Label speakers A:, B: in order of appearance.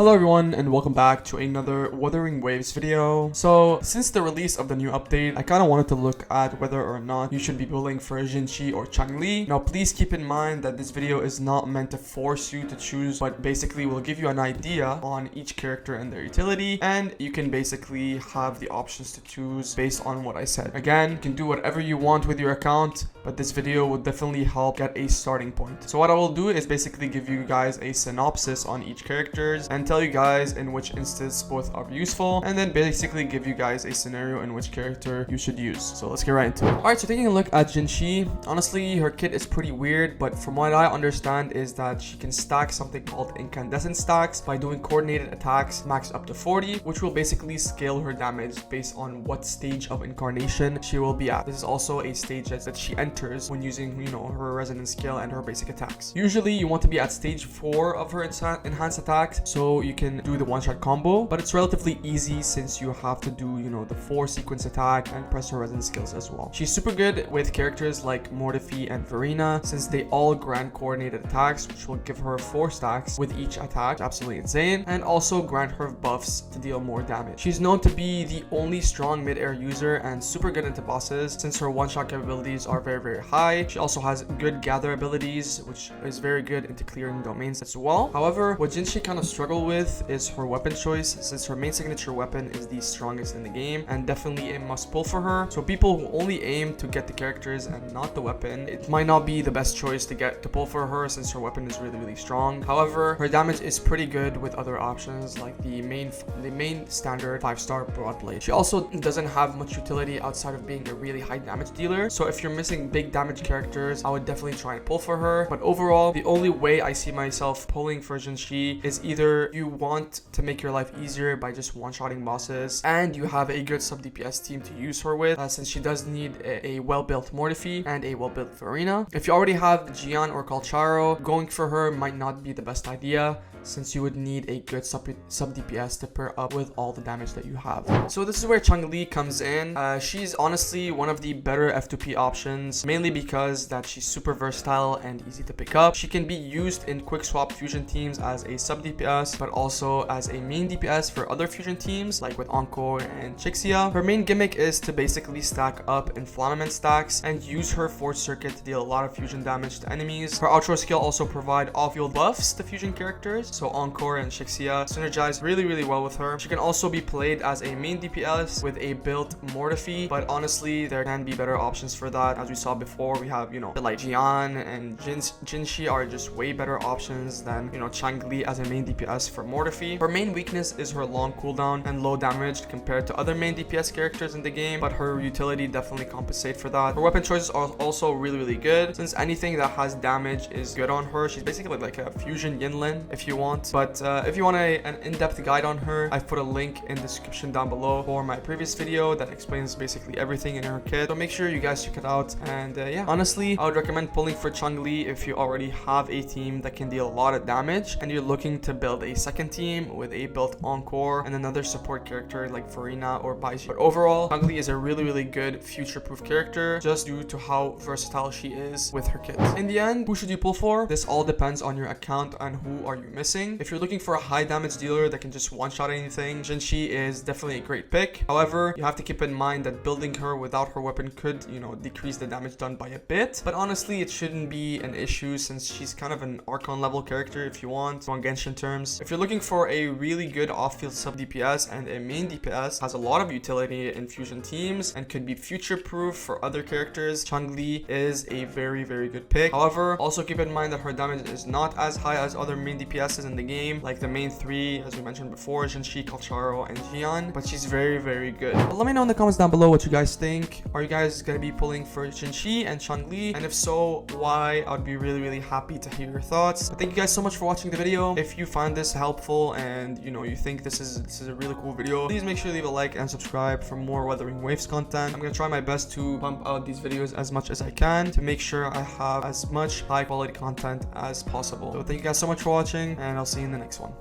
A: Hello everyone and welcome back to another Wuthering Waves video. So since the release of the new update, I kind of wanted to look at whether or not you should be building for Jinshi or Changli. Now please keep in mind that this video is not meant to force you to choose, but basically will give you an idea on each character and their utility, and you can basically have the options to choose based on what I said. Again, you can do whatever you want with your account, but this video will definitely help get a starting point. So what I will do is basically give you guys a synopsis on each characters and tell you guys in which instance both are useful, and then basically give you guys a scenario in which character you should use. So let's get right into it. Alright, so taking a look at Jinshi, honestly her kit is pretty weird, but from what I understand is that she can stack something called incandescent stacks by doing coordinated attacks max up to 40, which will basically scale her damage based on what stage of incarnation she will be at. This is also a stage that she enters when using, her resonance skill and her basic attacks. Usually you want to be at stage 4 of her enhanced attacks, so you can do the one-shot combo, but it's relatively easy since you have to do, the 4 sequence attack and press her resonance skills as well. She's super good with characters like Mortifi and Verena since they all grant coordinated attacks, which will give her 4 stacks with each attack. Absolutely insane, and also grant her buffs to deal more damage. She's known to be the only strong mid-air user and super good into bosses since her one-shot capabilities are very high. She also has good gather abilities, which is very good into clearing domains as well. However, what Jinshi kind of struggle with is her weapon choice, since her main signature weapon is the strongest in the game and definitely a must pull for her. So people who only aim to get the characters and not the weapon, it might not be the best choice to pull for her since her weapon is really strong. However, her damage is pretty good with other options like the main standard 5-star broad blade. She also doesn't have much utility outside of being a really high damage dealer, so if you're missing big damage characters, I would definitely try and pull for her. But overall, the only way I see myself pulling for Jinshi is either you want to make your life easier by just one-shotting bosses and you have a good sub DPS team to use her with, since she does need a well-built Mortifi and a well-built Verena. If you already have Gian or Calcharo, going for her might not be the best idea since you would need a good sub DPS to pair up with all the damage that you have. So this is where Changli comes in. She's honestly one of the better F2P options, mainly because that she's super versatile and easy to pick up. She can be used in quick swap fusion teams as a sub DPS, but also as a main DPS for other fusion teams like with Encore and Chixia. Her main gimmick is to basically stack up inflammament stacks and use her force circuit to deal a lot of fusion damage to enemies. Her outro skill also provide off-field buffs to fusion characters, so Encore and Chixia synergize really well with her. She can also be played as a main DPS with a built Mortifi, but honestly there can be better options for that. As we saw before, we have like Gian and Jinshi are just way better options than Changli as a main DPS for Mortifi. Her main weakness is her long cooldown and low damage compared to other main DPS characters in the game, but her utility definitely compensates for that. Her weapon choices are also really good since anything that has damage is good on her. She's basically like a fusion Yinlin if you want. But if you want an in-depth guide on her, I've put a link in the description down below for my previous video that explains basically everything in her kit, so make sure you guys check it out. And yeah, honestly I would recommend pulling for Changli if you already have a team that can deal a lot of damage and you're looking to build a second team with a built Encore and another support character like Verena or Baiji. But overall, Changli is a really good future-proof character just due to how versatile she is with her kit. In the end, who should you pull for? This all depends on your account and who are you missing. If you're looking for a high damage dealer that can just one-shot anything, Jinshi is definitely a great pick. However, you have to keep in mind that building her without her weapon could, decrease the damage done by a bit. But honestly, it shouldn't be an issue since she's kind of an Archon level character if you want, on Genshin terms. If you're looking for a really good off-field sub DPS and a main DPS has a lot of utility in fusion teams and could be future-proof for other characters, Changli is a very good pick. However, also keep in mind that her damage is not as high as other main DPSs in the game, like the main 3 as we mentioned before, Jinshi, Calcharo, and Gian, but she's very good. But let me know in the comments down below what you guys think. Are you guys gonna be pulling for Jinshi and Changli, and if so, why? I'd be really happy to hear your thoughts. But thank you guys so much for watching the video. If you find this helpful and you think this is a really cool video, please make sure to leave a like and subscribe for more Wuthering Waves content. I'm gonna try my best to pump out these videos as much as I can to make sure I have as much high quality content as possible. So thank you guys so much for watching, and I'll see you in the next one.